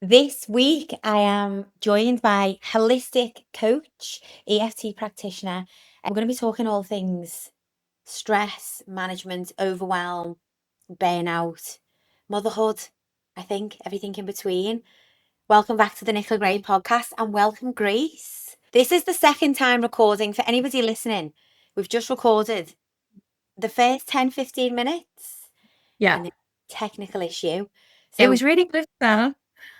This week, I am joined by holistic coach, EFT practitioner, and we're going to be talking all things stress management, overwhelm, burnout, motherhood, I think, everything in between. Welcome back to the Nicola Graham Podcast and welcome, Grace. This is the second time recording for anybody listening. We've just recorded the first 10-15 minutes Yeah, and a technical issue. it was really good though.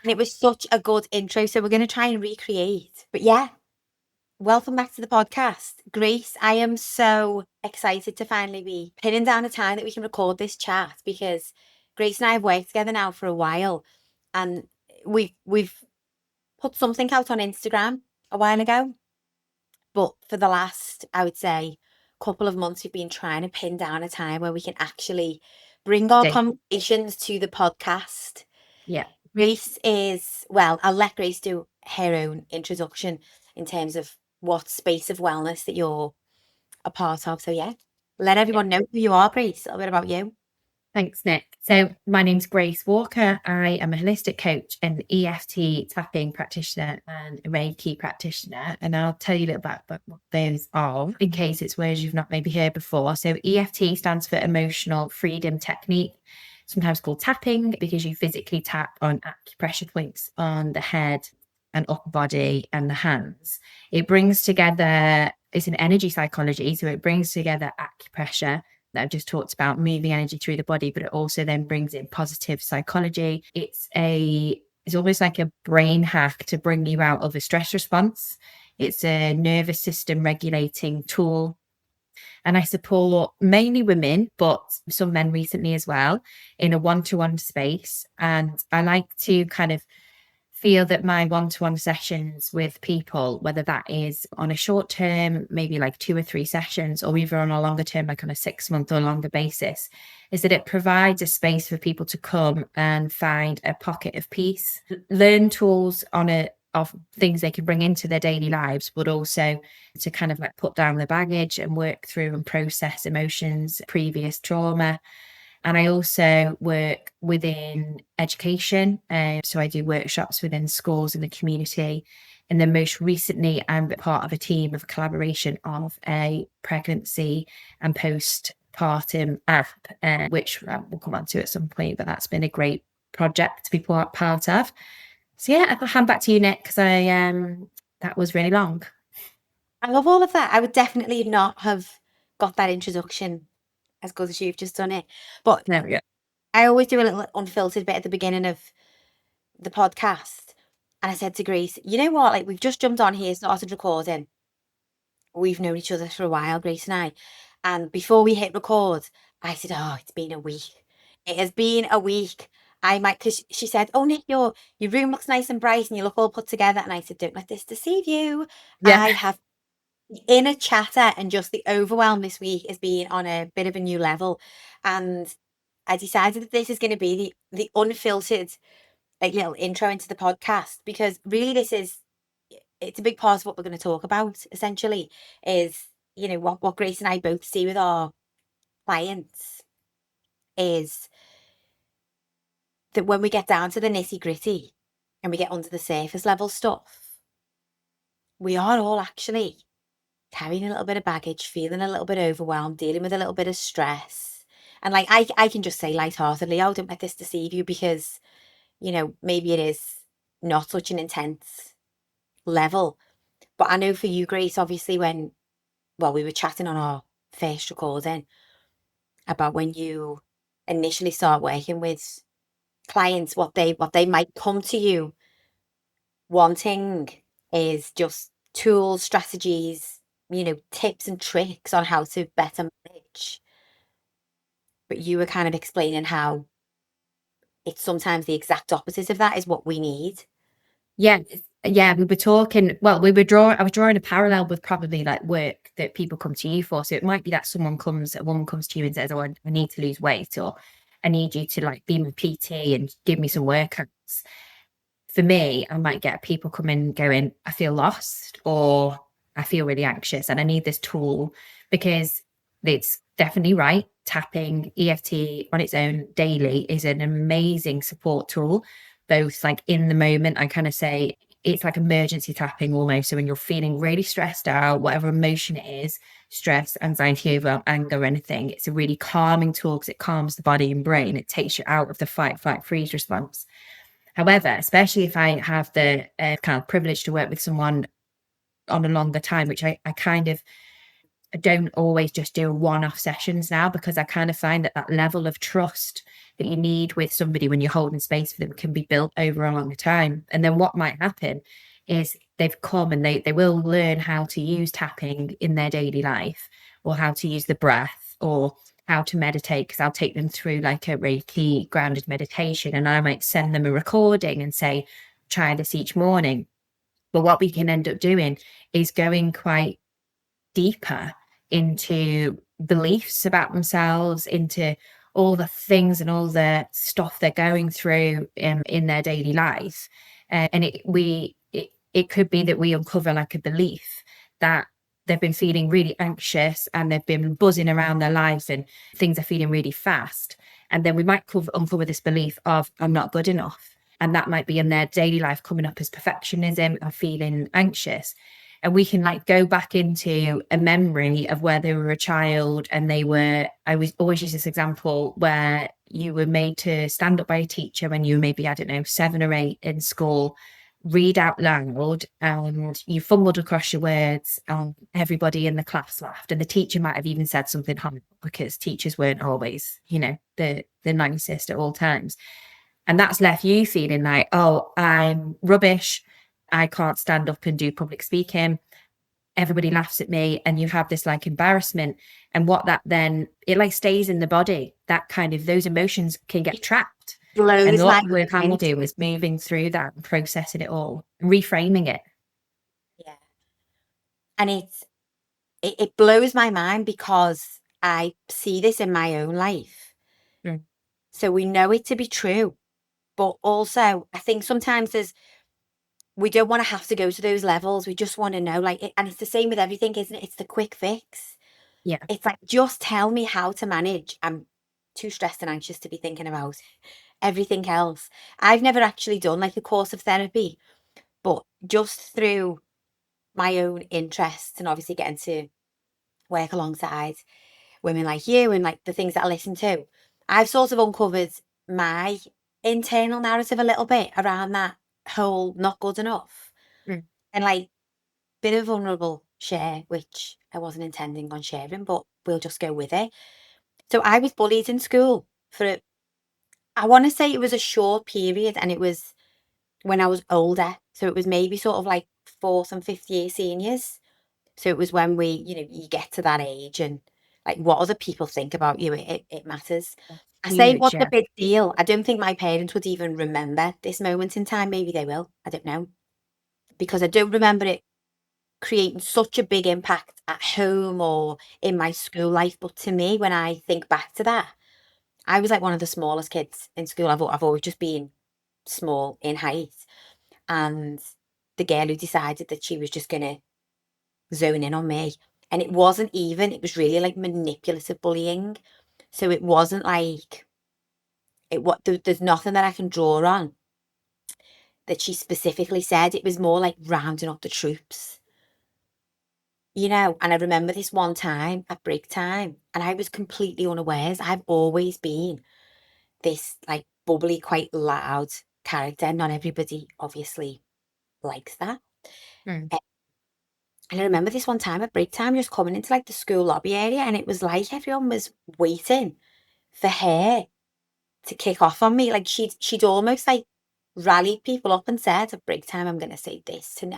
And it was such a good intro. So we're going to try and recreate. But yeah, welcome back to the podcast. Grace, I am so excited to finally be pinning down a time that we can record this chat because Grace and I have worked together now for a while. And we've put something out on Instagram a while ago. But for the last, I would say, couple of months, we've been trying to pin down a time where we can actually bring our conversations to the podcast. Yeah. Grace is, well, I'll let Grace do her own introduction in terms of what space of wellness that you're a part of. So, yeah, let everyone know who you are, Grace, a little bit about you. Thanks, Nick. So my name's Grace Walker. I am a holistic coach and EFT tapping practitioner and a Reiki practitioner. And I'll tell you a little bit about what those are in case it's words you've not maybe heard before. So EFT stands for Emotional Freedom Technique, sometimes called tapping because you physically tap on acupressure points on the head and upper body and the hands. It brings together, it's an energy psychology. So it brings together acupressure that I've just talked about, moving energy through the body, but it also then brings in positive psychology. It's almost like a brain hack to bring you out of a stress response. It's a nervous system regulating tool. And I support mainly women, but some men recently as well, in a one-to-one space. And I like to kind of feel that my one-to-one sessions with people, whether that is on a short term, maybe like 2 or 3 sessions, or even on a longer term, like on a 6-month or longer basis, is that it provides a space for people to come and find a pocket of peace, learn tools of things they can bring into their daily lives, but also to kind of like put down the baggage and work through and process emotions, previous trauma. And I also work within education. So I do workshops within schools in the community. And then most recently, I'm part of a team of collaboration of a pregnancy and postpartum app, which we'll come on to at some point, but that's been a great project to be part of. So yeah, I'll hand back to you, Nick, because that was really long. I love all of that. I would definitely not have got that introduction as good as you've just done it. But There we go. I always do a little unfiltered bit at the beginning of the podcast. And I said to Grace, you know what? Like, we've just jumped on here, started recording. We've known each other for a while, Grace and I. And before we hit record, I said, oh, it's been a week. It has been a week. Because she said, oh, Nick, your room looks nice and bright and you look all put together. And I said, don't let this deceive you. Yeah. I have inner chatter and just the overwhelm this week has been on a bit of a new level. And I decided that this is going to be the unfiltered like little intro into the podcast because really it's a big part of what we're going to talk about essentially is what Grace and I both see with our clients is that when we get down to the nitty gritty and we get under the surface level stuff, we are all actually carrying a little bit of baggage, feeling a little bit overwhelmed, dealing with a little bit of stress. And like I can just say lightheartedly, oh, don't let this deceive you because, maybe it is not such an intense level. But I know for you, Grace, obviously we were chatting on our first recording about when you initially start working with clients, what they might come to you wanting is just tools, strategies, tips and tricks on how to better manage. But you were kind of explaining how it's sometimes the exact opposite of that is what we need. Yeah. Yeah. We were talking, I was drawing a parallel with probably like work that people come to you for. So it might be that a woman comes to you and says, oh, I need to lose weight, or I need you to like be my PT and give me some workouts. For me, I might get people come in going, I feel lost or I feel really anxious and I need this tool because it's definitely right. Tapping EFT on its own daily is an amazing support tool. both like in the moment. I kind of say it's like emergency tapping almost. So when you're feeling really stressed out, whatever emotion it is, stress, anxiety, overwhelm, anger, anything, it's a really calming tool because it calms the body and brain. It takes you out of the fight, flight, freeze response. However, especially if I have the kind of privilege to work with someone on a longer time, which I kind of don't always just do one-off sessions now, because I kind of find that that level of trust that you need with somebody when you're holding space for them can be built over a longer time. And then what might happen is they've come and they will learn how to use tapping in their daily life, or how to use the breath, or how to meditate, because I'll take them through like a Reiki grounded meditation, and I might send them a recording and say, try this each morning. But what we can end up doing is going quite deeper into beliefs about themselves, into all the things and all the stuff they're going through in their daily life. And it could be that we uncover like a belief that they've been feeling really anxious and they've been buzzing around their lives and things are feeling really fast. And then we might uncover this belief of, I'm not good enough. And that might be in their daily life coming up as perfectionism or feeling anxious. And we can like go back into a memory of where they were a child and I was always use this example where you were made to stand up by a teacher when you were maybe, I don't know, 7 or 8 in school, read out loud, and you fumbled across your words and everybody in the class laughed. And the teacher might have even said something harmful, because teachers weren't always, the nicest at all times. And that's left you feeling like, oh, I'm rubbish. I can't stand up and do public speaking. Everybody laughs at me, and you have this like embarrassment. And what that then, it like stays in the body. That kind of, those emotions can get trapped. And Blows my what we're trying to mind. do is moving through that and processing it all, reframing it. Yeah. And it blows my mind because I see this in my own life. Mm. So we know it to be true. But also, I think sometimes we don't want to have to go to those levels. We just want to know, like, and it's the same with everything, isn't it? It's the quick fix. Yeah. It's like, just tell me how to manage. I'm too stressed and anxious to be thinking about everything else. I've never actually done like a course of therapy, but just through my own interests and obviously getting to work alongside women like you and like the things that I listen to, I've sort of uncovered my internal narrative a little bit around that whole not good enough, Mm. and like bit of vulnerable share, which I wasn't intending on sharing, but we'll just go with it. So I was bullied in school for, I want to say it was a short period, and it was when I was older. So it was maybe sort of like fourth and fifth year seniors. So it was when you get to that age and like what other people think about you, it matters. I say it Huge. wasn't a Yeah. big deal. I don't think my parents would even remember this moment in time. Maybe they will. I don't know. Because I don't remember it creating such a big impact at home or in my school life. But to me, when I think back to that, I was like one of the smallest kids in school. I've always just been small in height. And the girl who decided that she was just going to zone in on me. And it wasn't even, it was really like manipulative bullying. So it wasn't like, there's nothing that I can draw on that she specifically said. It was more like rounding up the troops, And I remember this one time at break time, and I was completely unawares. I've always been this like bubbly, quite loud character. Not everybody obviously likes that. Mm. And I remember this one time at break time, just coming into like the school lobby area, and it was like everyone was waiting for her to kick off on me. Like she'd almost like rallied people up and said, "At break time, I'm going to say this." And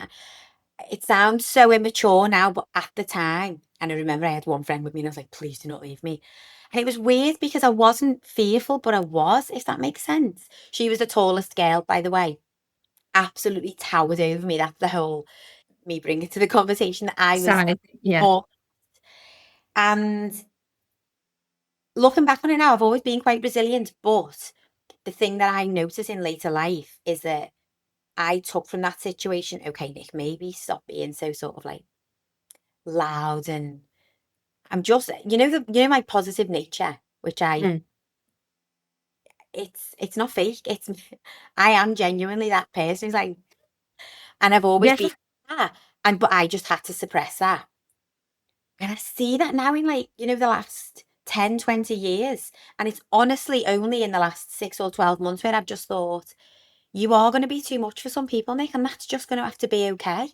it sounds so immature now, but at the time, and I remember I had one friend with me, and I was like, "Please do not leave me." And it was weird because I wasn't fearful, but I was, if that makes sense. She was the tallest girl, by the way, absolutely towered over me. That's the whole me bring it to the conversation that I was Side. Yeah. tall. And looking back on it now, I've always been quite resilient. But the thing that I notice in later life is that I took from that situation, okay, Nick, maybe stop being so sort of like loud, and I'm just, my positive nature, which I Mm. it's not fake. It's I am genuinely that person who's like, and I've always Yes. been that. And but I just had to suppress that. And I see that now in like, the last 10, 20 years. And it's honestly only in the last 6 or 12 months where I've just thought, you are going to be too much for some people, Nick, and that's just going to have to be okay.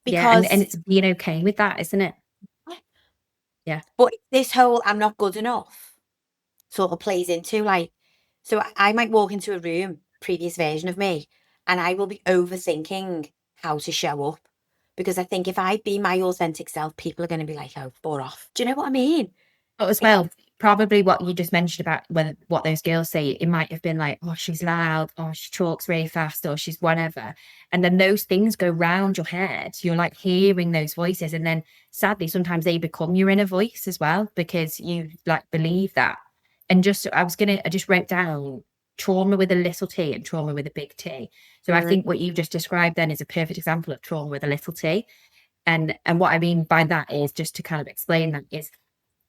Yeah. And Because, it's being okay with that, isn't it? Yeah. but this whole I'm not good enough sort of plays into like, so I might walk into a room, previous version of me, and I will be overthinking how to show up. Because I think if I be my authentic self, people are going to be like, oh, bore off. Do you know what I mean? But as well, probably what you just mentioned about what those girls say, it might have been like, oh, she's loud, or she talks really fast, or she's whatever. And then those things go round your head. You're like hearing those voices. And then sadly, sometimes they become your inner voice as well, because you like believe that. And I just wrote down trauma with a little t and trauma with a big T. So I Mm, think what you've just described then is a perfect example of trauma with a little t. And what I mean by that is, just to kind of explain that, is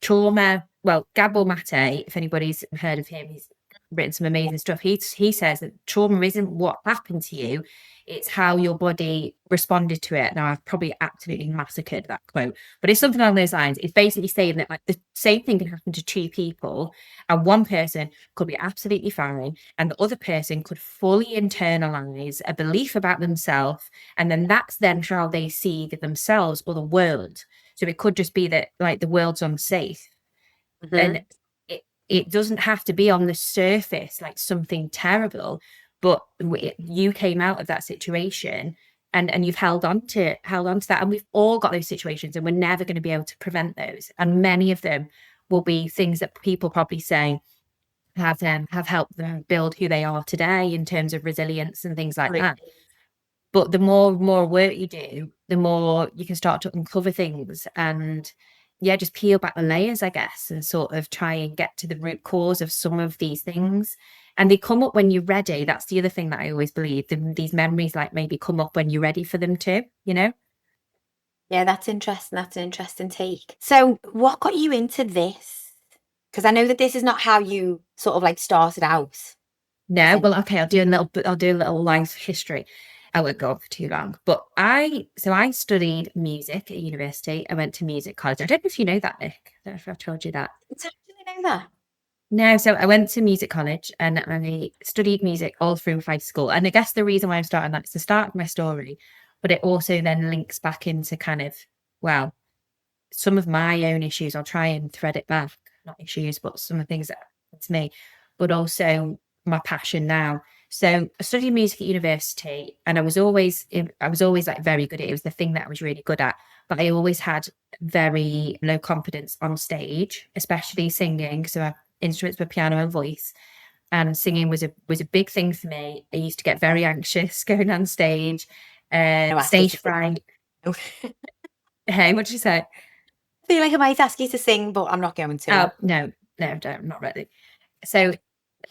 trauma. Well, Gabor Mate, if anybody's heard of him, he's written some amazing stuff. He says that trauma isn't what happened to you, it's how your body responded to it. Now, I've probably absolutely massacred that quote, but it's something along those lines. It's basically saying that like the same thing can happen to two people, and one person could be absolutely fine, and the other person could fully internalize a belief about themselves, and then that's then how they see themselves or the world. So it could just be that like the world's unsafe, mhm. and it doesn't have to be on the surface like something terrible, but you came out of that situation, and you've held on to that, and we've all got those situations, and we're never going to be able to prevent those. And many of them will be things that people probably say have helped them build who they are today in terms of resilience and things like that. But the more work you do, the more you can start to uncover things, and yeah, just peel back the layers, I guess, and sort of try and get to the root cause of some of these things. And they come up when you're ready. That's the other thing that I always believe. These memories like maybe come up when you're ready for them to, you know? Yeah, that's interesting. That's an interesting take. So, what got you into this? Because I know that this is not how you sort of like started out. No, Essen- well, okay, I'll do a little life history. I won't go on for too long. But I studied music at university. I went to music college. I don't know if you know that, Nick. I don't know if I've told you that. It's actually know that. No, so I went to music college and I studied music all through high school. And I guess the reason why I'm starting that is the start of my story, but it also then links back into kind of, well, some of my own issues. I'll try and thread it back, not issues, but some of the things that happened to me, but also my passion now. So I studied music at university, and I was always like very good at it. It was the thing that I was really good at, but I always had very low confidence on stage, especially singing. So I instruments were piano and voice, and singing was a big thing for me. I used to get very anxious going on stage, No, ask you stage to sing. fright. I Hey, what did you say? feel like I might ask you to sing, but I'm not going to. Oh, no, no, don't, I'm not ready. So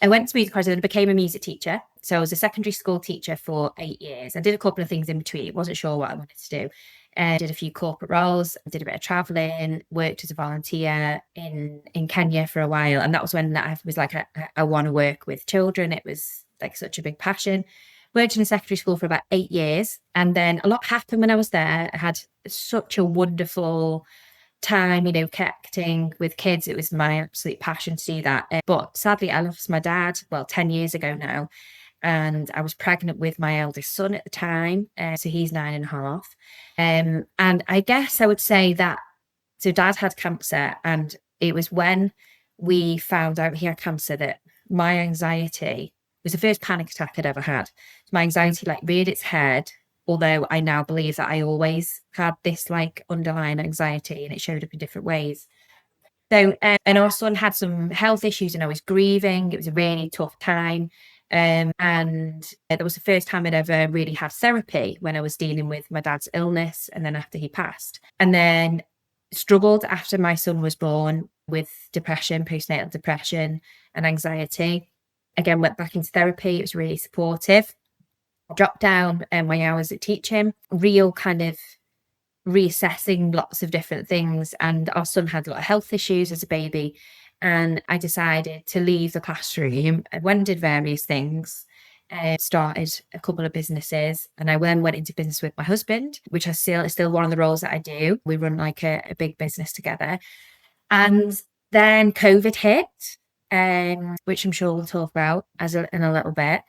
I went to music college and became a music teacher. So I was a secondary school teacher for 8 years. I did a couple of things in between. Wasn't sure what I wanted to do. Did a few corporate roles, did a bit of traveling, worked as a volunteer in Kenya for a while. And that was when I was like, I want to work with children. It was like such a big passion. Worked in a secondary school for about 8 years. And then a lot happened when I was there. I had such a wonderful time, connecting with kids. It was my absolute passion to do that. But sadly, I lost my dad, well, 10 years ago now. And I was pregnant with my eldest son at the time. So he's 9.5. And I guess I would say that, so dad had cancer. And it was when we found out he had cancer that my anxiety was the first panic attack I'd ever had. My anxiety like reared its head, although I now believe that I always had this like underlying anxiety and it showed up in different ways. So, and our son had some health issues and I was grieving. It was a really tough time. And that was the first time I'd ever really had therapy, when I was dealing with my dad's illness and then after he passed. And then struggled after my son was born with depression, postnatal depression and anxiety. Again, went back into therapy. It was really supportive. Dropped down my hours at teaching, real kind of reassessing lots of different things. And our son had a lot of health issues as a baby. And I decided to leave the classroom. I went and did various things, started a couple of businesses, and I then went into business with my husband, which is still one of the roles that I do. We run like a big business together. And then COVID hit, which I'm sure we'll talk about in a little bit.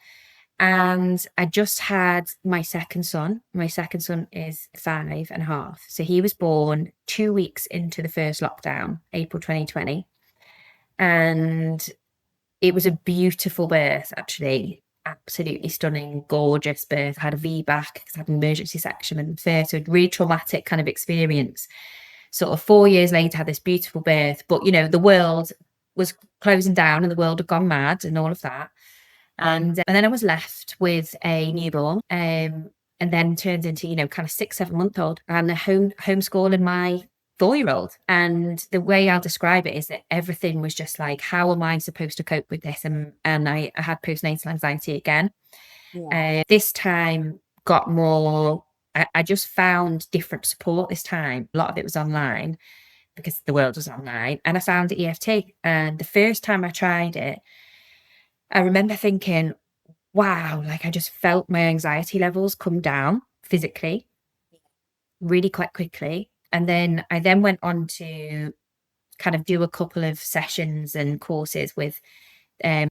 And I just had my second son. My second son is 5.5. So he was born 2 weeks into the first lockdown, April 2020. And it was a beautiful birth, actually. Absolutely stunning, gorgeous birth. I had a VBAC because I had an emergency section and birth. So a really traumatic kind of experience. Sort of 4 years later, I had this beautiful birth. But, the world was closing down and the world had gone mad and all of that. And then I was left with a newborn, and then turned into, kind of 6, 7 month old, and homeschooling my 4-year-old. And the way I'll describe it is that everything was just like, how am I supposed to cope with this? And I had postnatal anxiety again. Yeah. This time got more, I just found different support this time. A lot of it was online because the world was online. And I found EFT. And the first time I tried it, I remember thinking, wow, like I just felt my anxiety levels come down physically really quite quickly. And then I then went on to kind of do a couple of sessions and courses with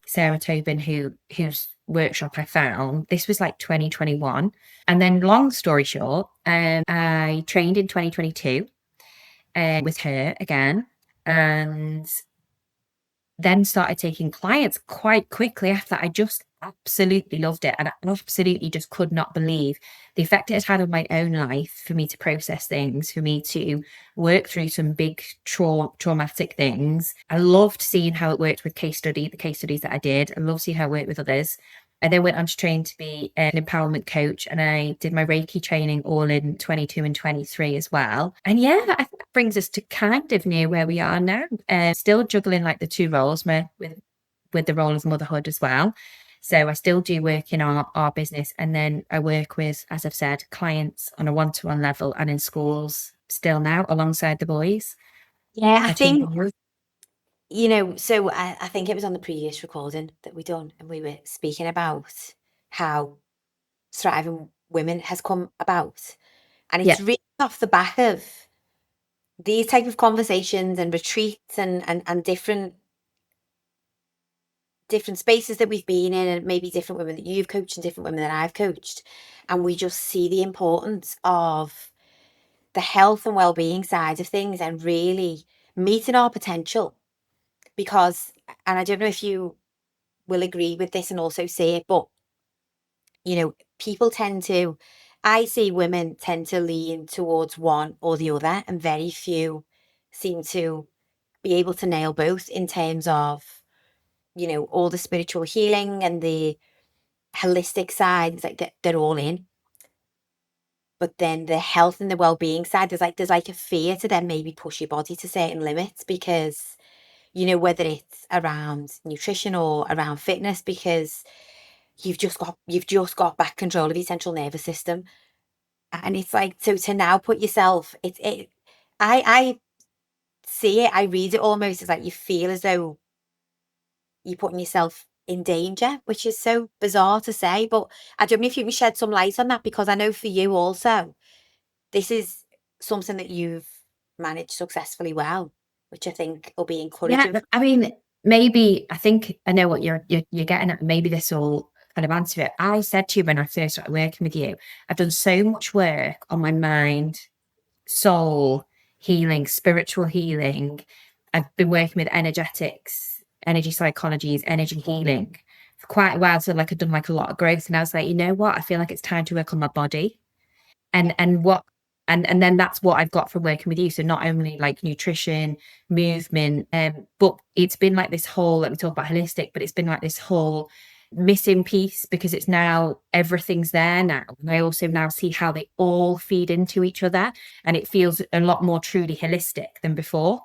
Sarah Tobin, whose workshop I found. This was like 2021. And then long story short, I trained in 2022 with her again. And then started taking clients quite quickly after that. I just absolutely loved it. And I absolutely just could not believe the effect it has had on my own life for me to process things, for me to work through some big traumatic things. I loved seeing how it worked with the case studies that I did. I love seeing how it worked with others. I then went on to train to be an empowerment coach, and I did my Reiki training all in 22 and 23 as well. And yeah, I think that brings us to kind of near where we are now. Still juggling like the two roles with the role of motherhood as well. So I still do work in our business, and then I work with, as I've said, clients on a one-to-one level and in schools still now alongside the boys. Yeah, I My two think, boys. so I think it was on the previous recording that we done, and we were speaking about how thriving women has come about. And Yeah. it's really off the back of these type of conversations and retreats and different spaces that we've been in, and maybe different women that you've coached and different women that I've coached. And we just see the importance of the health and well-being side of things and really meeting our potential. Because, and I don't know if you will agree with this and also see it, but people tend to, I see women tend to lean towards one or the other, and very few seem to be able to nail both in terms of, all the spiritual healing and the holistic side. It's like they're all in. But then the health and the well-being side, there's like a fear to then maybe push your body to certain limits because, whether it's around nutrition or around fitness, because you've just got back control of your central nervous system. And it's like, so to now put yourself, I see it, I read it almost as like you feel as though you're putting yourself in danger, which is so bizarre to say. But I don't know if you can shed some light on that, because I know for you also, this is something that you've managed successfully well, which I think will be Yeah. encouraging. I mean, maybe I think I know what you're getting at. Maybe this will kind of answer it. I said to you when I first started working with you, I've done so much work on my mind, soul healing, spiritual healing. I've been working with energetics, energy psychologies, energy healing for quite a while. So like I've done like a lot of growth. And I was like, you know what? I feel like it's time to work on my body. Yeah, And then that's what I've got from working with you. So not only like nutrition, movement, but it's been like this whole, let me talk about holistic, but it's been like this whole missing piece, because it's now everything's there now. And I also now see how they all feed into each other, and it feels a lot more truly holistic than before.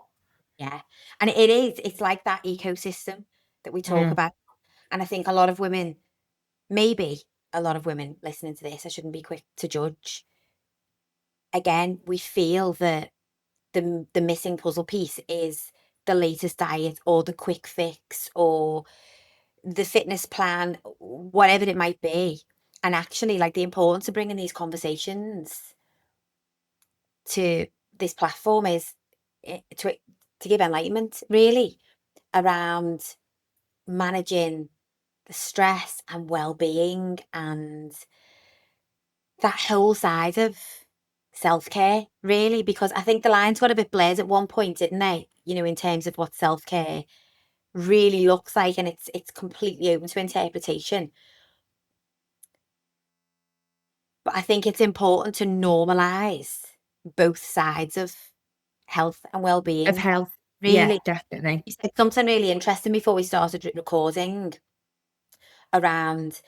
yeah. And it's like that ecosystem that we talk Mm. about. And I think a lot of women, maybe a lot of women listening to this, I shouldn't be quick to judge. Again, we feel that the missing puzzle piece is the latest diet or the quick fix or the fitness plan, whatever it might be. And actually, like, the importance of bringing these conversations to this platform is to give enlightenment, really, around managing the stress and well-being and that whole side of self-care, really, because I think the lines got a bit blurred at one point, didn't they? In terms of what self-care really looks like, and it's completely open to interpretation. But I think it's important to normalize both sides of health and Of well-being. health. Yeah, Really, definitely. you said something really interesting before we started recording around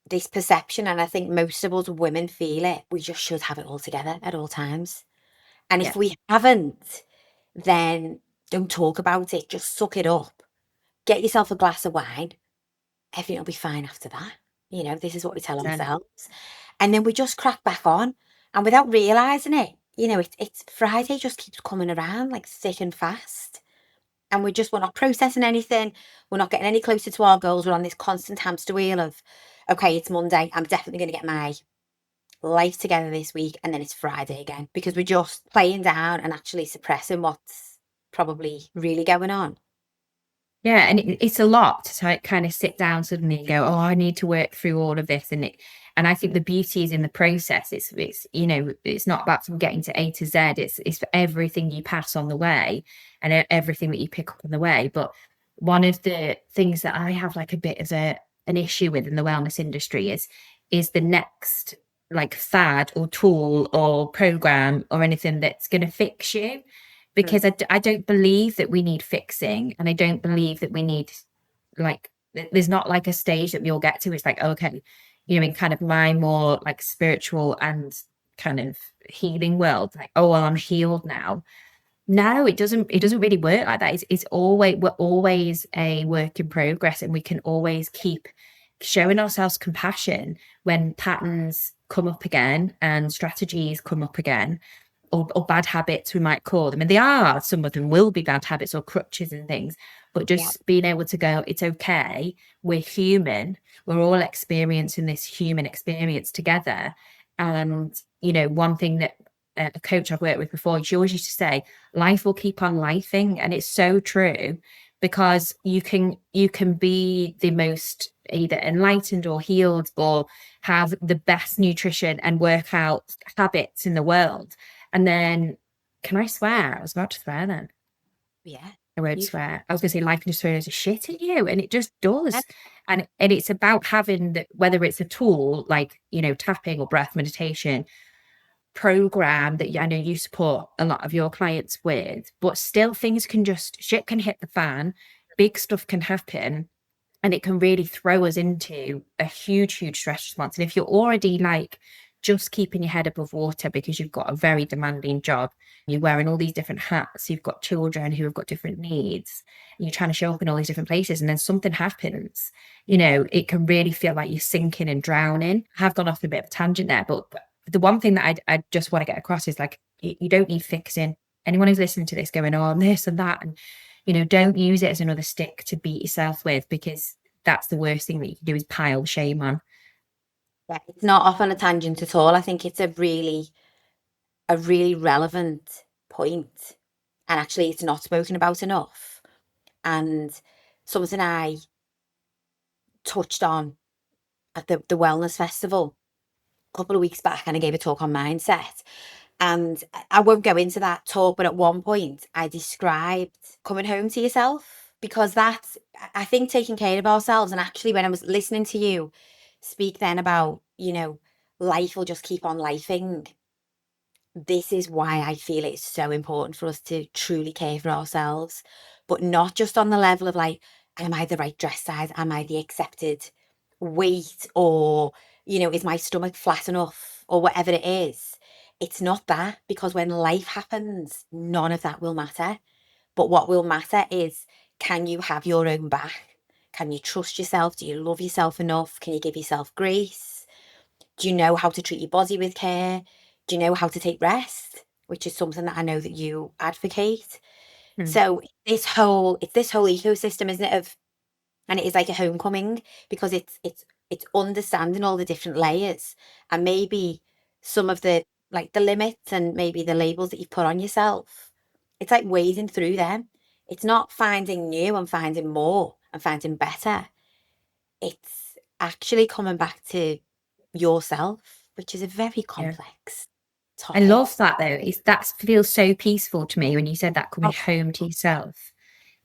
this perception, and I think most of us women feel it. We just should have it all together at all times. And if Yeah, we haven't, then don't talk about it. Just suck it up. Get yourself a glass of wine. Everything will be fine after that. This is what we tell 100%. ourselves. And then we just crack back on. And without realizing it, it's Friday just keeps coming around like thick and fast. And we're not processing anything. We're not getting any closer to our goals. We're on this constant hamster wheel of, okay, it's Monday. I'm definitely going to get my life together this week. And then it's Friday again because we're just playing down and actually suppressing what's probably really going on. Yeah, and it's a lot to kind of sit down suddenly and go, oh, I need to work through all of this, and I think the beauty is in the process. It's it's not about from getting to A to Z. It's for everything you pass on the way and everything that you pick up on the way. But one of the things that I have like a bit of an issue with in the wellness industry is the next like fad or tool or program or anything that's going to fix you, Mm. because I don't believe that we need fixing, and I don't believe that we need like there's not like a stage that we all get to. It's like, okay, in kind of my more like spiritual and kind of healing world, like, oh well, I'm healed now. No, it doesn't really work like that. It's always, we're always a work in progress, and we can always keep showing ourselves compassion when patterns come up again and strategies come up again, or bad habits we might call them. And they are, some of them will be bad habits or crutches and things, but Yeah. just being able to go, it's okay, we're human, we're all experiencing this human experience together. And one thing that a coach I've worked with before, she always used to say, life will keep on lifing. And it's so true, because you can be the most either enlightened or healed or have the best nutrition and workout habits in the world, and then, can I swear? I was about to swear then. Yeah. I won't You swear. I was going to say life can just throw a shit at you, and it just said does. And it's about having whether it's a tool like tapping or breath meditation program that I know you support a lot of your clients with, but still things can just shit can hit the fan, big stuff can happen, and it can really throw us into a huge, huge stress response. And if you're already like just keeping your head above water because you've got a very demanding job, you're wearing all these different hats, you've got children who have got different needs, and you're trying to show up in all these different places, and then something happens, it can really feel like you're sinking and drowning. I have gone off a bit of a tangent there, but the one thing that I just want to get across is like, you don't need fixing. Anyone who's listening to this going, oh, this and that, and don't use it as another stick to beat yourself with, because that's the worst thing that you can do, is pile shame on. Yeah, it's not off on a tangent at all. I think it's a really relevant point, and actually, it's not spoken about enough. And something I touched on at the wellness festival a couple of weeks back, and I gave a talk on mindset. And I won't go into that talk, but at one point, I described coming home to yourself, because that's, I think, taking care of ourselves. And actually, when I was listening to you speak then about, life will just keep on lifing, this is why I feel it's so important for us to truly care for ourselves, but not just on the level of like, am I the right dress size? Am I the accepted weight? Or, is my stomach flat enough? Or whatever it is. It's not that, because when life happens, none of that will matter. But what will matter is, can you have your own back? Can you trust yourself? Do you love yourself enough? Can you give yourself grace? Do you know how to treat your body with care? Do you know how to take rest? Which is something that I know that you advocate. Mm. So it's this whole ecosystem, isn't it, of, and it is like a homecoming because it's understanding all the different layers and maybe some of the, like, the limits and maybe the labels that you put on yourself. It's like wading through them. It's not finding new and finding more and finding better. It's actually coming back to yourself, which is a very Yeah. complex I topic. love that though. That feels so peaceful to me when you said that, coming Oh, home to yourself.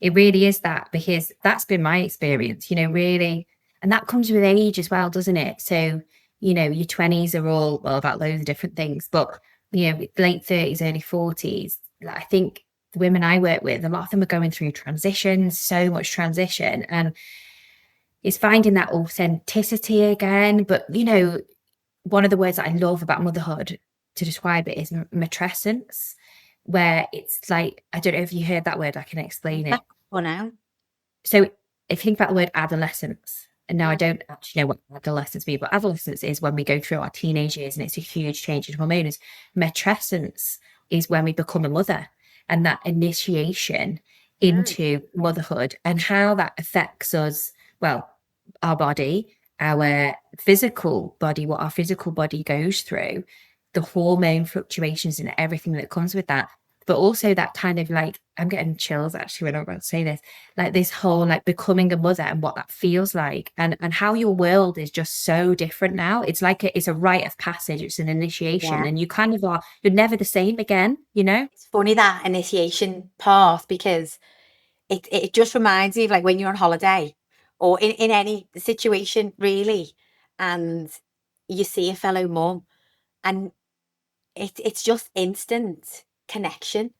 It really is that, because that's been my experience, really. And that comes with age as well, doesn't it? So, your 20s are all, well, about loads of different things, but, late 30s, early 40s, I think the women I work with, a lot of them are going through transition, so much transition. And it's finding that authenticity again. But, one of the words that I love about motherhood to describe it is matrescence, where it's like, I don't know if you heard that word, I can explain it. for now. So if you think about the word adolescence, and now I don't actually know what adolescence means, but adolescence is when we go through our teenage years and it's a huge change in hormones. Matrescence is when we become a mother, and that initiation Mm. into motherhood and how that affects us, well, our body, our physical body, what our physical body goes through, the hormone fluctuations and everything that comes with that. But also that kind of, like, I'm getting chills actually when I'm about to say this, like this whole, like, becoming a mother and what that feels like, and how your world is just so different now. It's like it's a rite of passage, it's an initiation, Yeah. and you kind of are, you're never the same again. It's funny, that initiation part, because it just reminds me of, like, when you're on holiday or in any situation really, and you see a fellow mum, and it's just instant connection,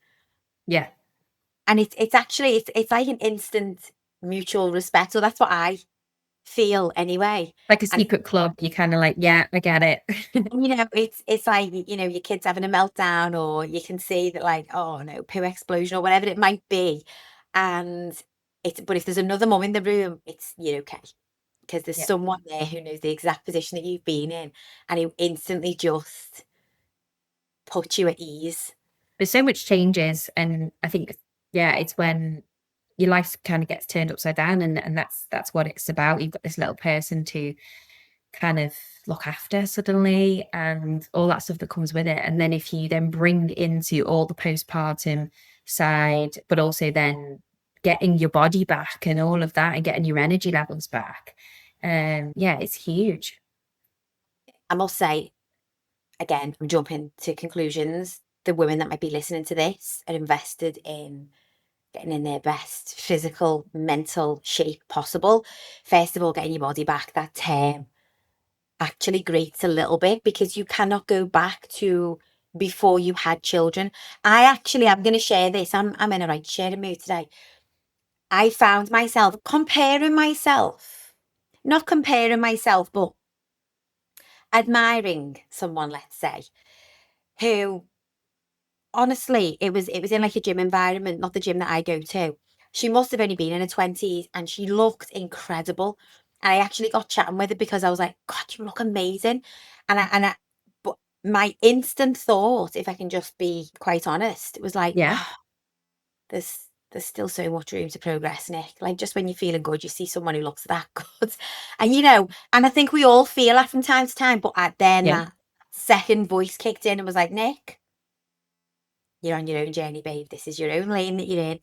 Yeah, and it's actually it's like an instant mutual respect. So that's what I feel anyway. like a And secret club, you kind of like, yeah, I get it. it's like, your kid's having a meltdown, or you can see that, like, oh no, poo explosion or whatever it might be. And but if there's another mum in the room, it's, you're okay. Because there's Yeah, someone there who knows the exact position that you've been in, and who instantly just puts you at ease. there's so much changes, and I think, yeah, it's when your life kind of gets turned upside down, and that's what it's about. You've got this little person to kind of look after suddenly, and all that stuff that comes with it. And then if you then bring into all the postpartum side, but also then getting your body back and all of that, and getting your energy levels back, yeah, it's huge. I must say, again, I'm jumping to conclusions. The women that might be listening to this are invested in getting in their best physical, mental shape possible. First of all, getting your body back. That term actually grates a little bit, because you cannot go back to before you had children. I'm going to share this. I'm in a right sharing mood today. I found myself comparing myself, not comparing myself, but admiring someone, let's say, who, honestly, it was in, like, a gym environment, not the gym that I go to. She must have only been in her 20s, and she looked incredible. And I actually got chatting with her because I was like, God, you look amazing. But my instant thought, if I can just be quite honest, it was like, Yeah. oh, there's still so much room to progress, Nick. Like, just when you're feeling good, you see someone who looks that good. And I think we all feel that from time to time. But then Yeah. that second voice kicked in and was like, Nick, you're on your own journey, babe. This is your own lane that you're in.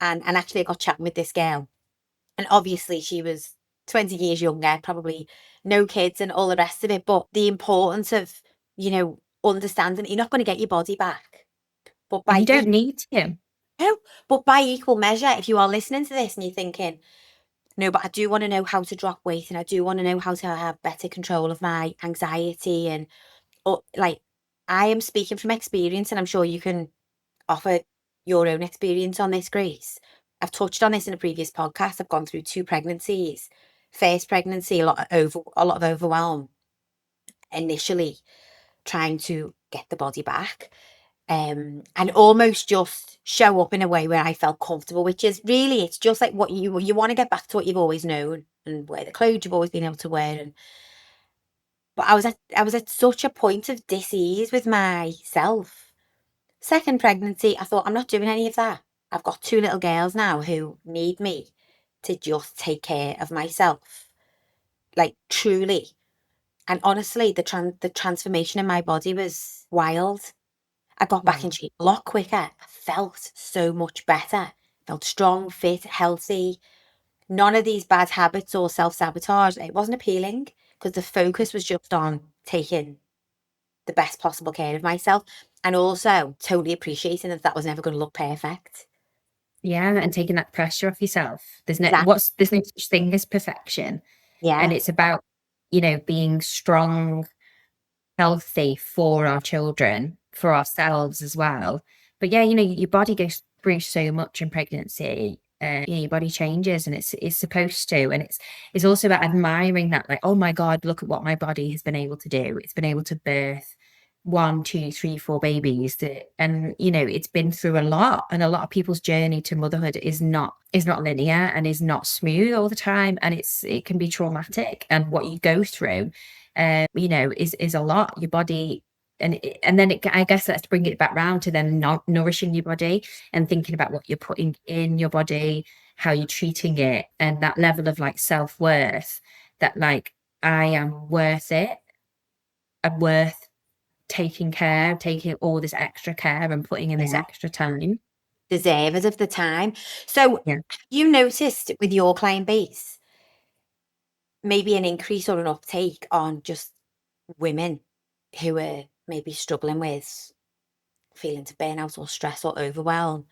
And actually I got chatting with this girl. And obviously she was 20 years younger, probably no kids and all the rest of it. But the importance of, understanding that you're not going to get your body back. But And by you don't need to. no, but by equal measure, if you are listening to this and you're thinking, no, but I do want to know how to drop weight, and I do want to know how to have better control of my anxiety, and, like, I am speaking from experience, and I'm sure you can offer your own experience on this, Grace. I've touched on this in a previous podcast. I've gone through two pregnancies. First pregnancy, a lot of overwhelm initially, trying to get the body back, and almost just show up in a way where I felt comfortable, which is really, it's just like what you want to get back to what you've always known and wear the clothes you've always been able to wear. And but I was at such a point of dis-ease with myself. Second pregnancy, I thought, I'm not doing any of that. I've got two little girls now who need me to just take care of myself, like truly. And honestly, the transformation in my body was wild. I got back in Wow. shape a lot quicker. I felt so much better. Felt strong, fit, healthy. None of these bad habits or self-sabotage. It wasn't appealing because the focus was just on taking the best possible care of myself and also totally appreciating that that was never going to look perfect. Yeah, and taking that pressure off yourself. Exactly. There's no such thing as perfection. And Yeah. it's about, being strong, healthy for our children, for ourselves as well. But yeah, your body goes through so much in pregnancy. Your body changes, and it's supposed to. And it's also about admiring that, like, oh my God, look at what my body has been able to do. It's been able to birth one, two, three, four babies. And it's been through a lot. And a lot of people's journey to motherhood is not linear and is not smooth all the time. And it can be traumatic. And what you go through is a lot. Your body, and then I guess let's bring it back round to then not nourishing your body and thinking about what you're putting in your body, how you're treating it, and that level of like self-worth, that like I am worth it. I'm worth taking all this extra care and putting in this Yeah. extra time. Deserved of the time. So Yeah. you noticed with your client base, maybe an increase or an uptake on just women who are maybe struggling with feelings of burnout or stress or overwhelm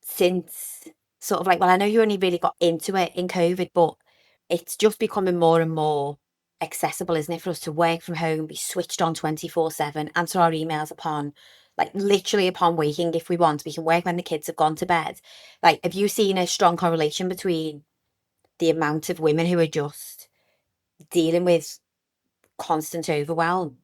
since sort of like, well, I know you only really got into it in COVID, but it's just becoming more and more accessible, isn't it, for us to work from home, be switched on 24/7, answer our emails upon, like literally upon waking if we want. We can work when the kids have gone to bed. Like, have you seen a strong correlation between the amount of women who are just dealing with constant overwhelm?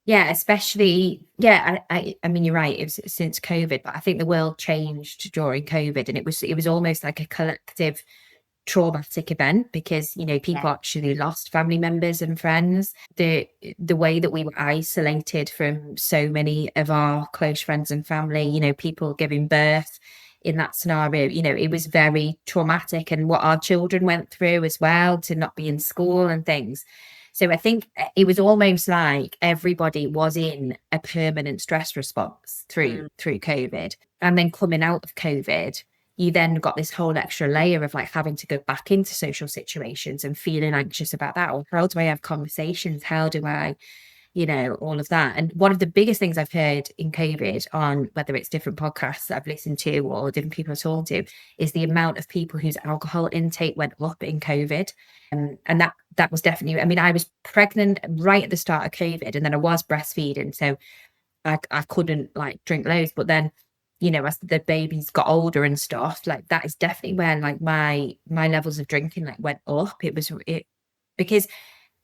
Yeah, especially, yeah, I mean, you're right. It was since COVID, but I think the world changed during COVID, and it was almost like a collective traumatic event because Yeah. people actually lost family members and friends. The way that we were isolated from so many of our close friends and family, people giving birth in that scenario, it was very traumatic, and what our children went through as well, to not be in school and things. So I think it was almost like everybody was in a permanent stress response through Mm. through COVID. And then coming out of COVID, you then got this whole extra layer of like having to go back into social situations and feeling anxious about that. Or how do I have conversations? How do I, all of that? And one of the biggest things I've heard in COVID, on whether it's different podcasts that I've listened to or different people I've talked to, is the amount of people whose alcohol intake went up in COVID. And that was definitely, I mean, I was pregnant right at the start of COVID, and then I was breastfeeding. So I couldn't like drink loads, but then as the babies got older and stuff, like that is definitely when like my levels of drinking like went up. It because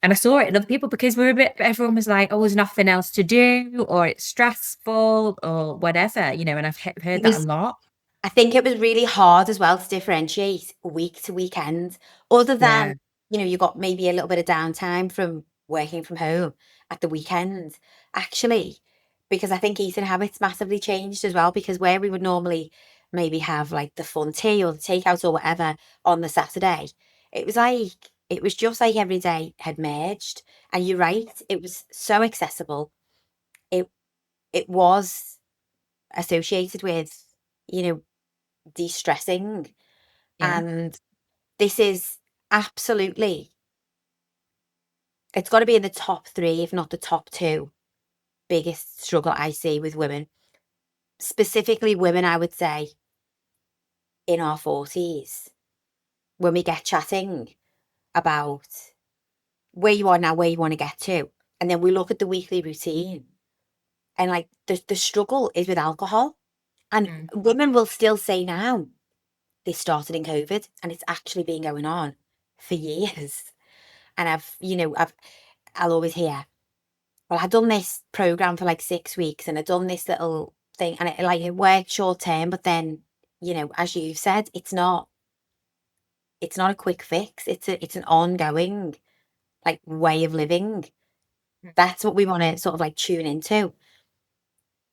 and I saw it in other people, because everyone was like, oh, there's nothing else to do, or it's stressful or whatever, and I've heard It that a was lot. I think it was really hard as well to differentiate week to weekend, other than, Yeah. you got maybe a little bit of downtime from working from home at the weekend, actually, because I think eating habits massively changed as well. Because where we would normally maybe have like the fun tea or the takeout or whatever on the Saturday, it was just like every day had merged. And you're right, it was so accessible. It it was associated with, you know, de-stressing. Yeah. And this is absolutely, it's got to be in the top three, if not the top two, biggest struggle I see with women, specifically women, I would say, in our 40s, when we get chatting about where you are now, where you want to get to. And then we look at the weekly routine, and like the struggle is with alcohol. And Mm. women will still say now, this started in COVID and it's actually been going on for years. And I'll always hear, well, I've done this program for like 6 weeks and I've done this little thing and it worked short term, but then, as you've said, it's not a quick fix. It's an ongoing like way of living. Mm. That's what we want to sort of like tune into.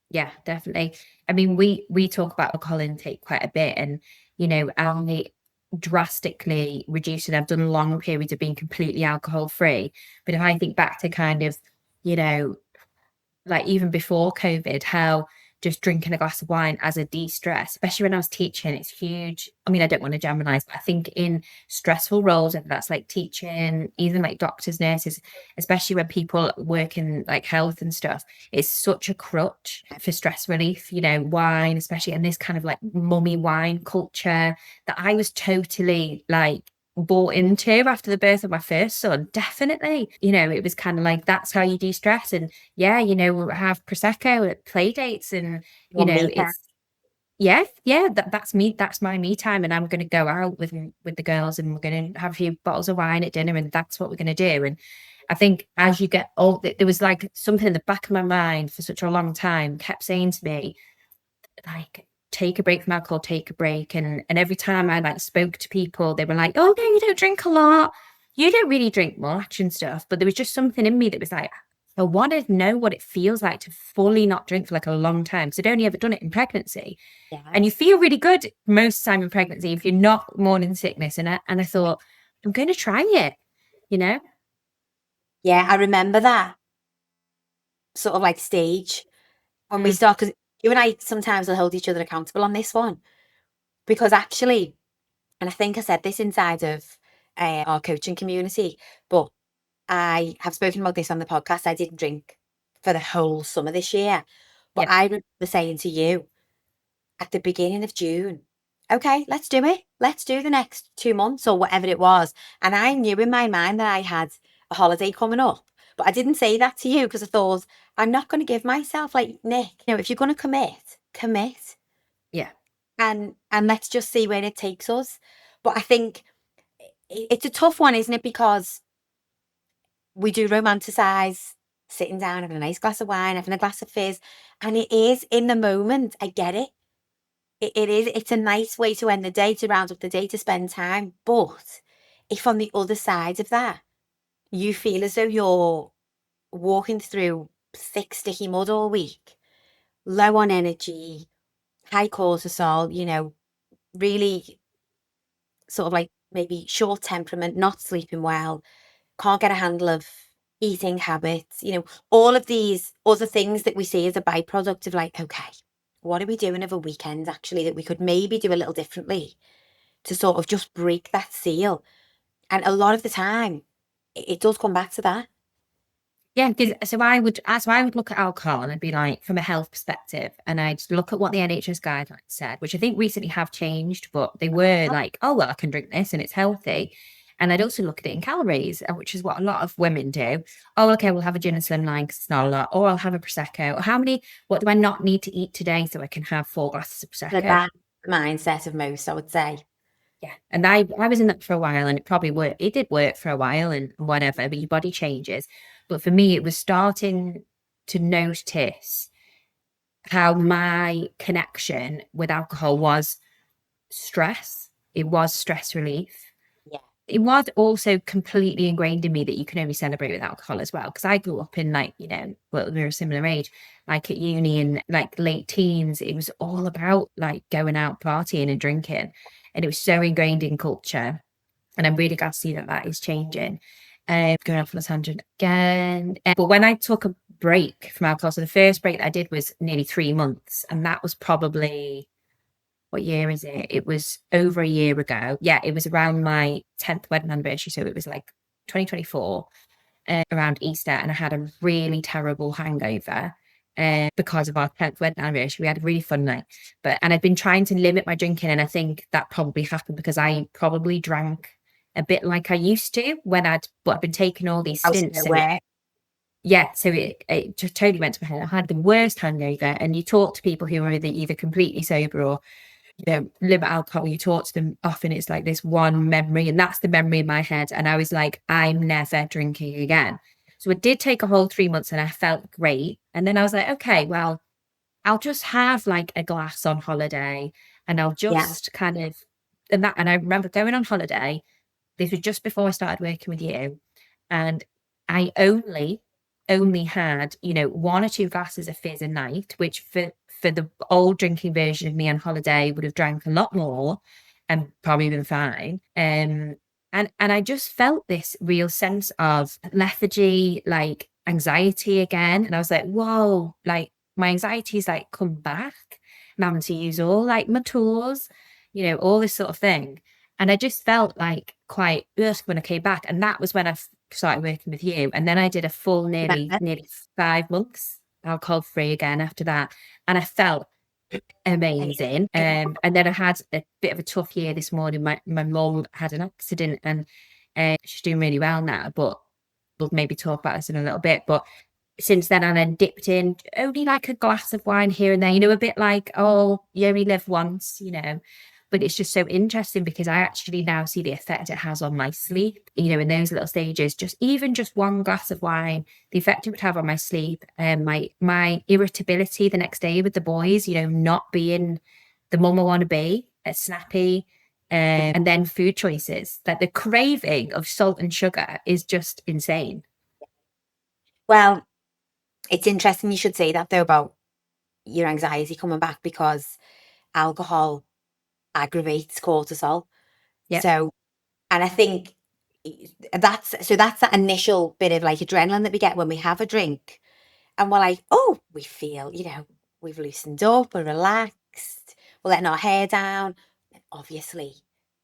Yeah, definitely. I mean, we talk about alcohol intake quite a bit, and I drastically reduced it. I've done long periods of being completely alcohol free. But if I think back to kind of, you know, like even before COVID, how just drinking a glass of wine as a de-stress, especially when I was teaching, it's huge. I mean, I don't want to generalize, but I think in stressful roles, if that's like teaching, even like doctors, nurses, especially when people work in like health and stuff, it's such a crutch for stress relief, wine, especially in this kind of like mummy wine culture that I was totally like bought into after the birth of my first son. Definitely, it was kind of like that's how you de-stress. And yeah, have prosecco at play dates, and One meter. it's yeah, that's me. That's my me time, and I'm going to go out with the girls, and we're going to have a few bottles of wine at dinner, and that's what we're going to do. And I think as you get old, there was like something in the back of my mind for such a long time kept saying to me, like, take a break from alcohol, take a break. And every time I like spoke to people, they were like, oh no, you don't drink a lot, you don't really drink much and stuff. But there was just something in me that was like, I want to know what it feels like to fully not drink for like a long time. So I'd only ever done it in pregnancy. And you Yes. feel really good most of the time in pregnancy if you're not mourning sickness. And I thought, I'm going to try it, you know? Yeah, I remember that sort of like stage when we Mm, start, because you and I sometimes will hold each other accountable on this one. Because actually, and I think I said this inside of our coaching community, but I have spoken about this on the podcast. I didn't drink for the whole summer this year. But yeah, I remember saying to you at the beginning of June, okay, let's do it. Let's do the next 2 months or whatever it was. And I knew in my mind that I had a holiday coming up. But I didn't say that to you because I thought, I'm not going to give myself like Nick, if you're going to commit, commit. yeah. And let's just see where it takes us. But I think it's a tough one, isn't it? Because we do romanticize sitting down, having a nice glass of wine, having a glass of fizz. And it is in the moment. I get it. It is. It's a nice way to end the day, to round up the day, to spend time. But if on the other side of that, you feel as though you're walking through thick, sticky mud all week, low on energy, high cortisol, really sort of like maybe short temperament, not sleeping well, can't get a handle of eating habits, all of these other things that we see as a byproduct of like, okay, what are we doing of a weekend actually that we could maybe do a little differently to sort of just break that seal? And a lot of the time, it does come back to that. Yeah, because so I would look at alcohol and I'd be like, from a health perspective, and I'd look at what the NHS guidelines said, which I think recently have changed, but they were like, oh well, I can drink this and it's healthy. And I'd also look at it in calories, which is what a lot of women do. Oh, okay, we'll have a gin and slimline because it's not a lot, or I'll have a prosecco. Or what do I not need to eat today so I can have 4 glasses of But prosecco? that mindset of most, I would say. Yeah. And I was in that for a while, and it probably worked. It did work for a while and whatever, but your body changes. But for me, it was starting to notice how my connection with alcohol was stress. It was stress relief. Yeah. It was also completely ingrained in me that you can only celebrate with alcohol as well. Because I grew up in like, well, we were a similar age, like at uni and like late teens, it was all about like going out partying and drinking. And it was so ingrained in culture. And I'm really glad to see that that is changing. Going off on a tangent again. But when I took a break from alcohol, so the first break that I did was nearly 3 months. And that was probably, what year is it? It was over a year ago. Yeah, it was around my 10th wedding anniversary. So it was like 2024, around Easter. And I had a really terrible hangover. Because of our 10th wedding anniversary, we had a really fun night. And I've been trying to limit my drinking, and I think that probably happened because I probably drank a bit like I used to but I've been taking all these Out of stints, so nowhere. it just totally went to my head. I had the worst hangover, and you talk to people who are either completely sober or limit alcohol, you talk to them often, it's like this one memory, and that's the memory in my head. And I was like, I'm never drinking again. So it did take a whole 3 months, and I felt great. And then I was like, okay, well, I'll just have like a glass on holiday, and I'll Yeah. just kind of, and I remember going on holiday. This was just before I started working with you. And I only only had, you know, 1 or 2 glasses of fizz a night, which for the old drinking version of me on holiday would have drank a lot more and probably been fine. And I just felt this real sense of lethargy, like anxiety again. And I was like, whoa, like my anxiety's like come back. I'm having to use all like my tools, you know, all this sort of thing. And I just felt like quite ugh when I came back. And that was when I started working with you. And then I did a full nearly 5 months alcohol free again after that. And I felt amazing. And then I had a bit of a tough year this morning. My mum had an accident and she's doing really well now, but we'll maybe talk about this in a little bit. But since then, I then dipped in only like a glass of wine here and there, you know, a bit like, oh, you only live once, you know. But it's just so interesting because I actually now see the effect it has on my sleep, you know, in those little stages, just even just 1 glass of wine, the effect it would have on my sleep and my irritability the next day with the boys, you know, not being the mum I want to be, snappy, and then food choices, that the craving of salt and sugar is just insane. Well, it's interesting you should say that though about your anxiety coming back because alcohol aggravates cortisol. Yeah. So, and I think that's that initial bit of like adrenaline that we get when we have a drink. And we're like, oh, we feel, we've loosened up, we're relaxed, we're letting our hair down. And obviously,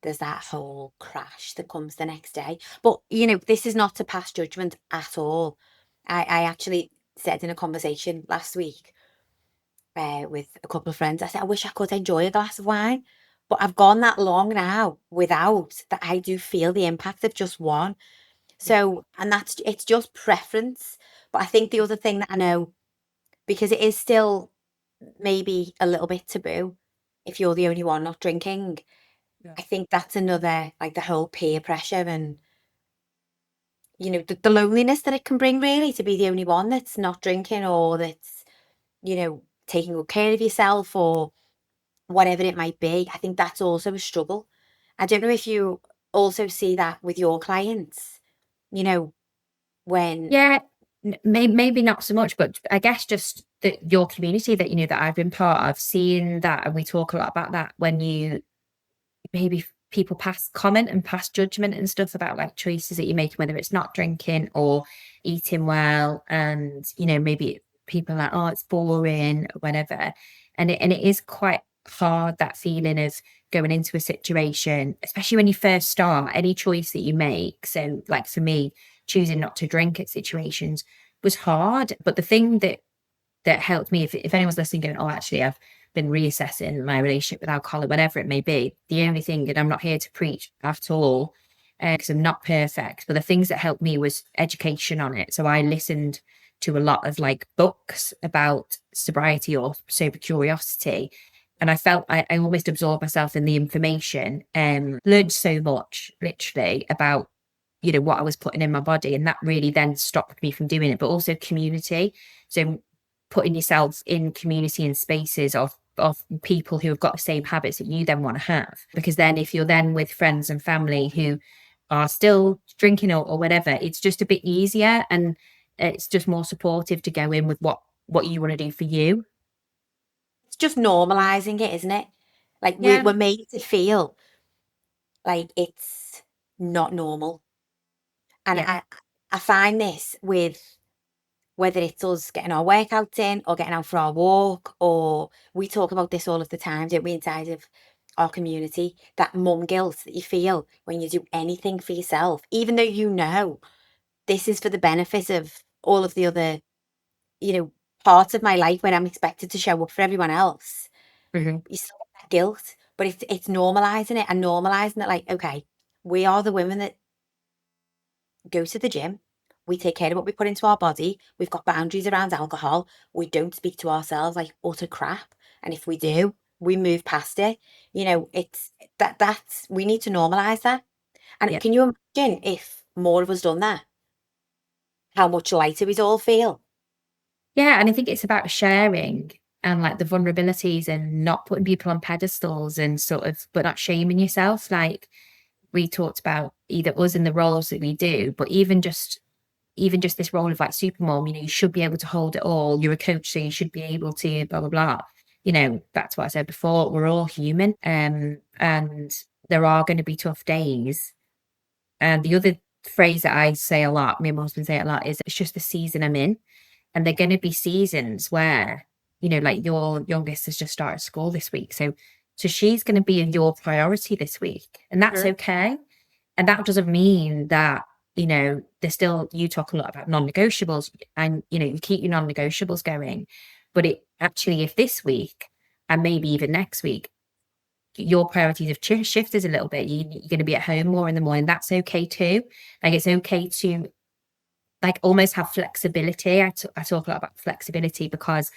there's that whole crash that comes the next day. But, this is not to pass judgment at all. I actually said in a conversation last week with a couple of friends, I said, I wish I could enjoy a glass of wine. But I've gone that long now without that. I do feel the impact of just one. So, and it's just preference. But I think the other thing that I know, because it is still maybe a little bit taboo if you're the only one not drinking. Yeah. I think that's another, like the whole peer pressure and, the loneliness that it can bring really to be the only one that's not drinking or that's, taking good care of yourself or whatever it might be. I think that's also a struggle. I don't know if you also see that with your clients, you know, when, Yeah, maybe not so much, but I guess just that your community that you know that I've been part of, seeing that, and we talk a lot about that when you maybe people pass comment and pass judgment and stuff about like choices that you make, whether it's not drinking or eating well, and you know maybe people are like, oh, it's boring, or whatever, and it is quite hard, that feeling of going into a situation, especially when you first start any choice that you make. So like for me, choosing not to drink at situations was hard, but the thing that helped me, if anyone's listening going, oh, actually, I've been reassessing my relationship with alcohol or whatever it may be, the only thing, and I'm not here to preach at all, because I'm not perfect, but the things that helped me was education on it. So I listened to a lot of like books about sobriety or sober curiosity. And I felt I almost absorbed myself in the information and learned so much, literally, about what I was putting in my body. And that really then stopped me from doing it, but also community. So putting yourself in community and spaces of people who have got the same habits that you then want to have. Because then if you're then with friends and family who are still drinking or whatever, it's just a bit easier and it's just more supportive to go in with what you want to do for you. it's just normalizing it, isn't it? Like Yeah. we're made to feel like it's not normal. And Yeah. I find this with whether it's us getting our workouts in or getting out for our walk, or we talk about this all of the time, don't we, inside of our community, that mum guilt that you feel when you do anything for yourself, even though this is for the benefit of all of the other, you know, parts of my life when I'm expected to show up for everyone else. Mhm. You still get that guilt, but it's normalizing it and normalizing it like, okay, we are the women that go to the gym. We take care of what we put into our body. We've got boundaries around alcohol. We don't speak to ourselves like utter crap. And if we do, we move past it. It's that's we need to normalize that. And Yeah. can you imagine if more of us done that? How much lighter we'd all feel. Yeah. And I think it's about sharing and like the vulnerabilities and not putting people on pedestals and sort of, but not shaming yourself. Like we talked about either us in the roles that we do, but even just even just this role of like supermom, you should be able to hold it all. You're a coach, so you should be able to blah, blah, blah. That's what I said before. We're all human. And there are going to be tough days. And the other phrase that I say a lot, me and my husband say it a lot, is it's just the season I'm in. And they're going to be seasons where, like your youngest has just started school this week. So she's going to be your priority this week. And that's Mhm. okay. And that doesn't mean that, there's still, you talk a lot about non-negotiables and, you keep your non-negotiables going. But it actually, if this week and maybe even next week, your priorities have shifted a little bit, you're going to be at home more in the morning, that's okay too. Like, it's okay to like almost have flexibility. I talk a lot about flexibility because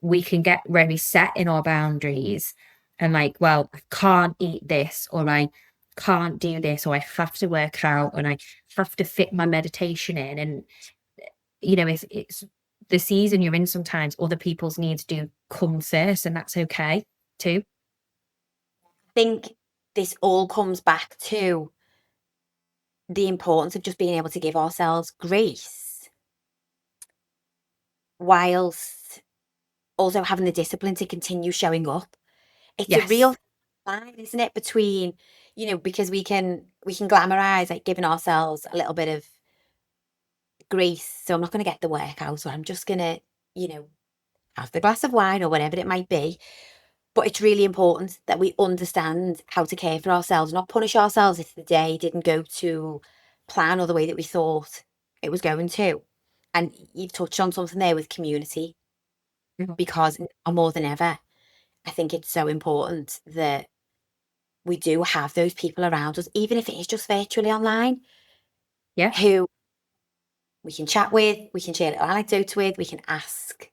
we can get very set in our boundaries and like, well, I can't eat this, or I can't do this, or I have to work out, and I have to fit my meditation in. And, it's the season you're in, sometimes other people's needs do come first, and that's okay too. I think this all comes back to the importance of just being able to give ourselves grace whilst also having the discipline to continue showing up. It's a Yes. real line, isn't it, between, because we can glamorize like giving ourselves a little bit of grace. So I'm not going to get the workout, or I'm just going to, you know, have the glass of wine or whatever it might be. But it's really important that we understand how to care for ourselves, not punish ourselves if the day didn't go to plan or the way that we thought it was going to. And you've touched on something there with community, Mhm. because now more than ever, I think it's so important that we do have those people around us, even if it is just virtually online, Yeah. who we can chat with, we can share little anecdotes with, we can ask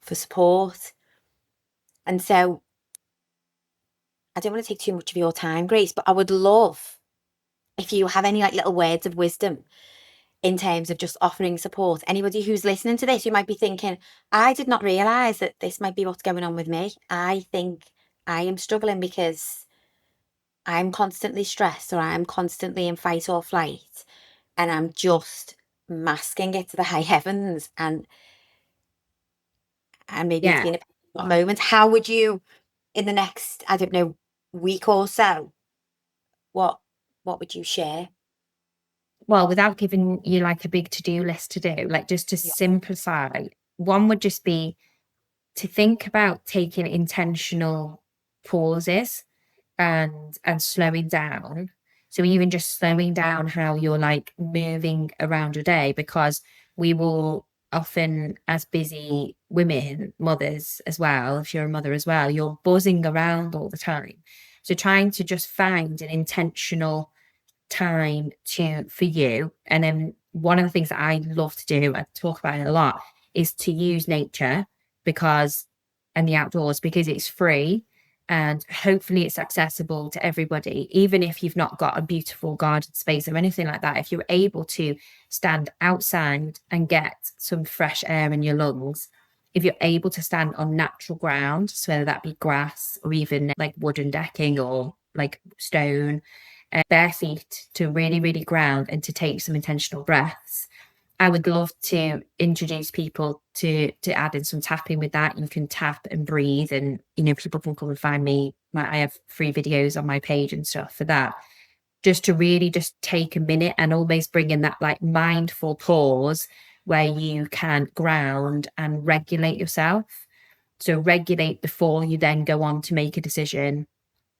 for support. And so I don't want to take too much of your time, Grace, but I would love if you have any like little words of wisdom in terms of just offering support. Anybody who's listening to this, who might be thinking, I did not realize that this might be what's going on with me. I think I am struggling because I'm constantly stressed, or I'm constantly in fight or flight, and I'm just masking it to the high heavens, and maybe it's Yeah. been a moment. How would you, in the next, I don't know, week or so, what what would you share? Well, without giving you like a big to-do list to do, like just to Yeah. simplify, one would just be to think about taking intentional pauses and slowing down. So even just slowing down how you're like moving around your day, because we will often, as busy women, mothers as well, if you're a mother as well, you're buzzing around all the time. So trying to just find an intentional time to for you. And then one of the things that I love to do, I talk about it a lot, is to use nature because and the outdoors, because it's free and hopefully it's accessible to everybody. Even if you've not got a beautiful garden space or anything like that, if you're able to stand outside and get some fresh air in your lungs, if you're able to stand on natural ground, so whether that be grass or even like wooden decking or like stone, bare feet to really, really ground and to take some intentional breaths. I would love to introduce people to add in some tapping with that. You can tap and breathe, and people can come and find me. I have free videos on my page and stuff for that. Just to really just take a minute and almost bring in that like mindful pause where you can ground and regulate yourself. So regulate before you then go on to make a decision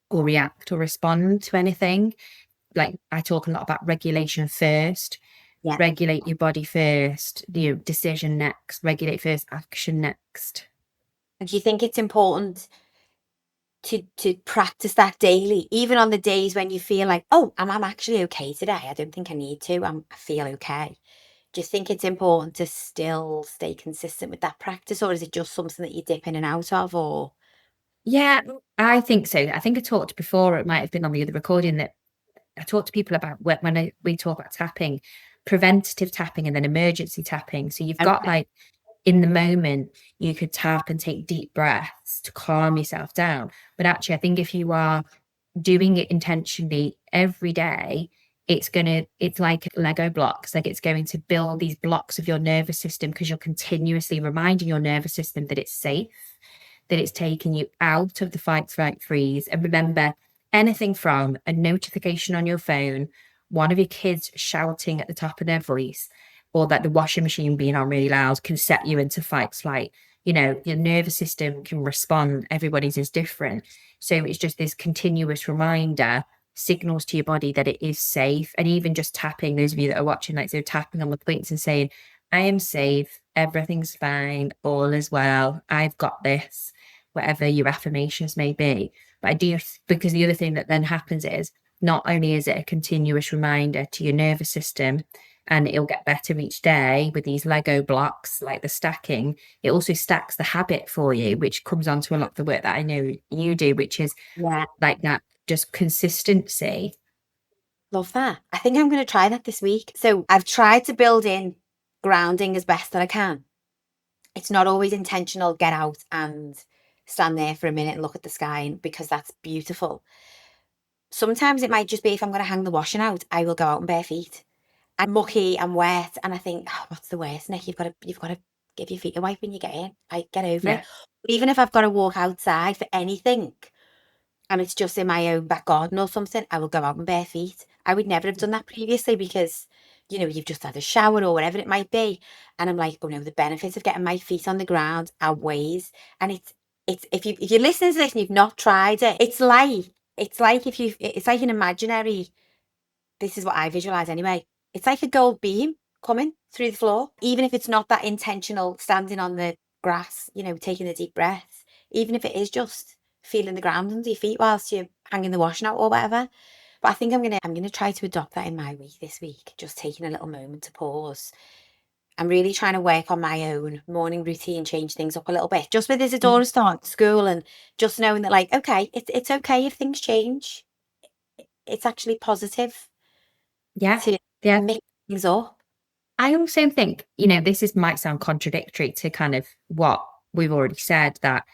or react or respond to anything. Like I talk a lot about regulation first, Yeah. regulate your body first, decision next, regulate first, action next. And do you think it's important to practice that daily, even on the days when you feel like, oh, I'm actually okay today. I don't think I need to. I feel okay. Do you think it's important to still stay consistent with that practice, or is it just something that you dip in and out of? Or Yeah, I think so. I think I talked before, it might have been on the other recording, that I talk to people about we talk about tapping, preventative tapping and then emergency tapping. So you've got okay, like in the moment, you could tap and take deep breaths to calm yourself down. But actually, I think if you are doing it intentionally every day, it's like Lego blocks. Like it's going to build these blocks of your nervous system because you're continuously reminding your nervous system that it's safe, that it's taking you out of the fight, flight, freeze. And remember, anything from a notification on your phone, one of your kids shouting at the top of their voice, or that the washing machine being on really loud can set you into fight, flight. Your nervous system can respond. Everybody's is different. So it's just this continuous reminder, signals to your body that it is safe. And even just tapping, those of you that are watching, like, so tapping on the points and saying, I am safe, everything's fine, all is well, I've got this, whatever your affirmations may be. But I do, because the other thing that then happens is not only is it a continuous reminder to your nervous system, and it'll get better each day with these Lego blocks, like the stacking, it also stacks the habit for you, which comes on to a lot of the work that I know you do, which is Yeah, like that just consistency. love that. I think I'm going to try that this week. So I've tried to build in grounding as best that I can. It's not always intentional, get out and stand there for a minute and look at the sky because that's beautiful. Sometimes it might just be if I'm going to hang the washing out, I will go out in bare feet. I'm mucky, I'm wet, and I think, oh, what's the worst, Nick? You've got to give your feet a wipe when you get in. I get over it. Yeah. Even if I've got to walk outside for anything, and it's just in my own back garden or something, I will go out in bare feet. I would never have done that previously because, you've just had a shower or whatever it might be. And I'm like, oh no, the benefits of getting my feet on the ground outweighs. And it's if you're listening to this and you've not tried it, it's like it's like an imaginary, this is what I visualize anyway. It's like a gold beam coming through the floor, even if it's not that intentional standing on the grass, taking a deep breath, even if it is just feeling the ground under your feet whilst you're hanging the washing out or whatever. But I think I'm gonna try to adopt that in my week this week, just taking a little moment to pause. I'm really trying to work on my own morning routine, change things up a little bit, just with Mm. Isadora starting school and just knowing that, like, okay, it's okay if things change. It's actually positive Yeah. to Yeah. mix things up. I also think, this might sound contradictory to kind of what we've already said, that,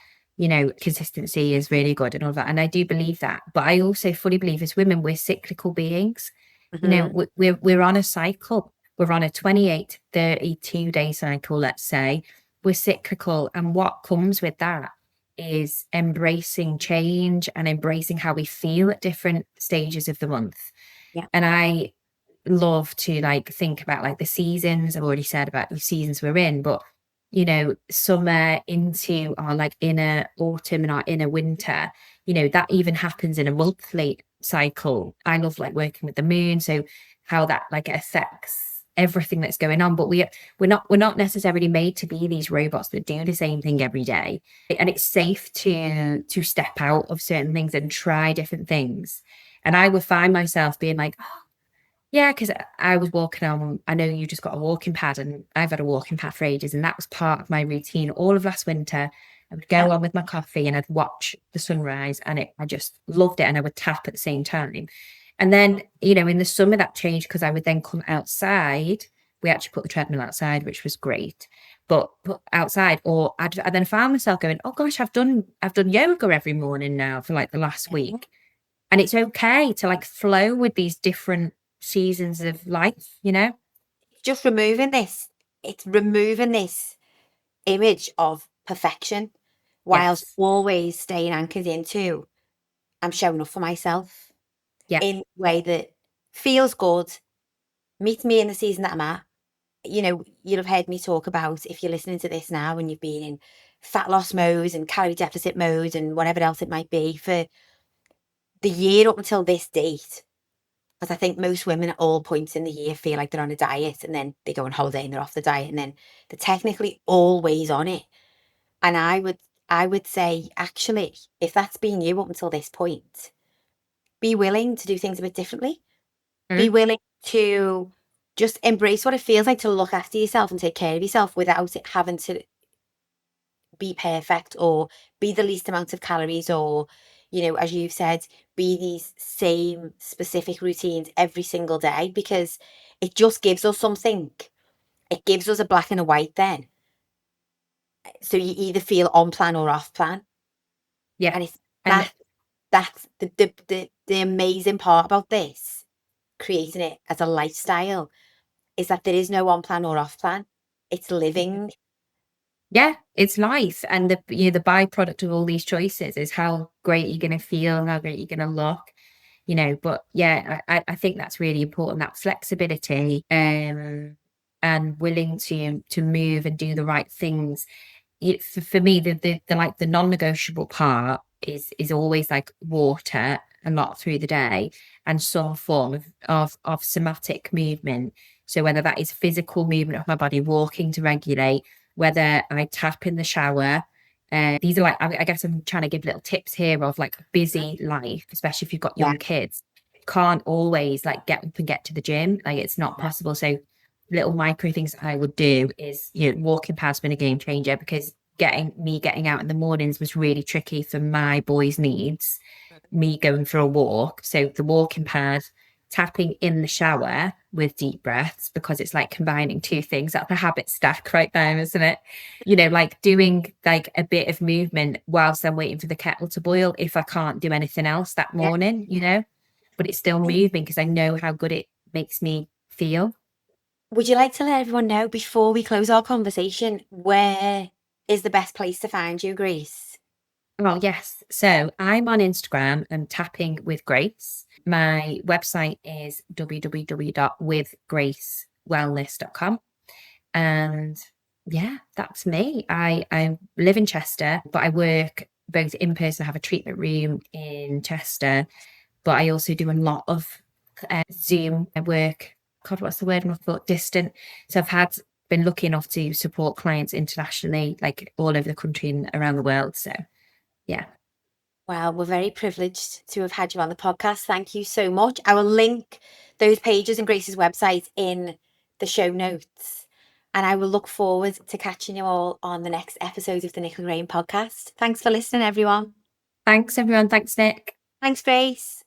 consistency is really good and all that. And I do believe that. But I also fully believe as women, we're cyclical beings. Mhm. We're on a cycle. We're on a 28, 32-day cycle, let's say. We're cyclical. And what comes with that is embracing change and embracing how we feel at different stages of the month. Yeah. And I love to like think about like the seasons. I've already said about the seasons we're in, but summer into our like inner autumn and our inner winter, that even happens in a monthly cycle. I love like working with the moon, so how that like affects everything that's going on. But we're not necessarily made to be these robots that do the same thing every day. And it's safe to step out of certain things and try different things. And I would find myself being like, yeah, because I was walking on, I know you just got a walking pad, and I've had a walking pad for ages, and that was part of my routine all of last winter. I would Yeah. go on with my coffee and I'd watch the sunrise, and I just loved it. And I would tap at the same time. And then, in the summer that changed because I would then come outside. We actually put the treadmill outside, which was great. But outside, or I then found myself going, oh gosh, I've done yoga every morning now for like the last Yeah. week. And it's okay to like flow with these different seasons of life. Just removing this image of perfection whilst Yes. always staying anchored into, I'm showing up for myself Yeah. in a way that feels good, meets me in the season that I'm at. You'll have heard me talk about, if you're listening to this now and you've been in fat loss mode and calorie deficit mode and whatever else it might be for the year up until this date. Because I think most women at all points in the year feel like they're on a diet and then they go on holiday and they're off the diet and then they're technically always on it. And I would say, actually, if that's been you up until this point, be willing to do things a bit differently. Be Mm. willing to just embrace what it feels like to look after yourself and take care of yourself without it having to be perfect or be the least amount of calories or, as you've said, be these same specific routines every single day because it just gives us something. It gives us a black and a white then. So you either feel on plan or off plan. Yeah. And it's And that that's the amazing part about this. creating it as a lifestyle is that there is no on plan or off plan. It's living. Yeah, it's life. And the byproduct of all these choices is how great you're gonna feel and how great you're gonna look, but yeah, I think that's really important, that flexibility, and willing to move and do the right things. For me, the like the non-negotiable part is always like water a lot through the day and some form of somatic movement. So whether that is physical movement of my body, walking to regulate, whether I tap in the shower. These are like, I guess I'm trying to give little tips here of like busy life, especially if you've got Yeah. young kids. Can't always like get up and get to the gym. Like it's not possible. So little micro things I would do is, walking past been a game changer because getting out in the mornings was really tricky for my boys' needs, me going for a walk. So the walking pad, tapping in the shower with deep breaths, because it's like combining two things. That's a habit stack right there, isn't it? Like doing like a bit of movement whilst I'm waiting for the kettle to boil if I can't do anything else that Yeah. morning, but it's still moving because I know how good it makes me feel. Would you like to let everyone know before we close our conversation where is the best place to find you, Grace? Oh, yes. So I'm on Instagram and tapping with Grace. My website is www.withgracewellness.com. And yeah, that's me. I live in Chester, but I work both in person. I have a treatment room in Chester, but I also do a lot of Zoom. I work, God, what's the word? I thought distant. So been lucky enough to support clients internationally, like all over the country and around the world. So yeah. Well, we're very privileged to have had you on the podcast. Thank you so much. I will link those pages and Grace's website in the show notes. And I will look forward to catching you all on the next episode of the Nicola Graham podcast. Thanks for listening, everyone. Thanks, everyone. Thanks, Nick. Thanks, Grace.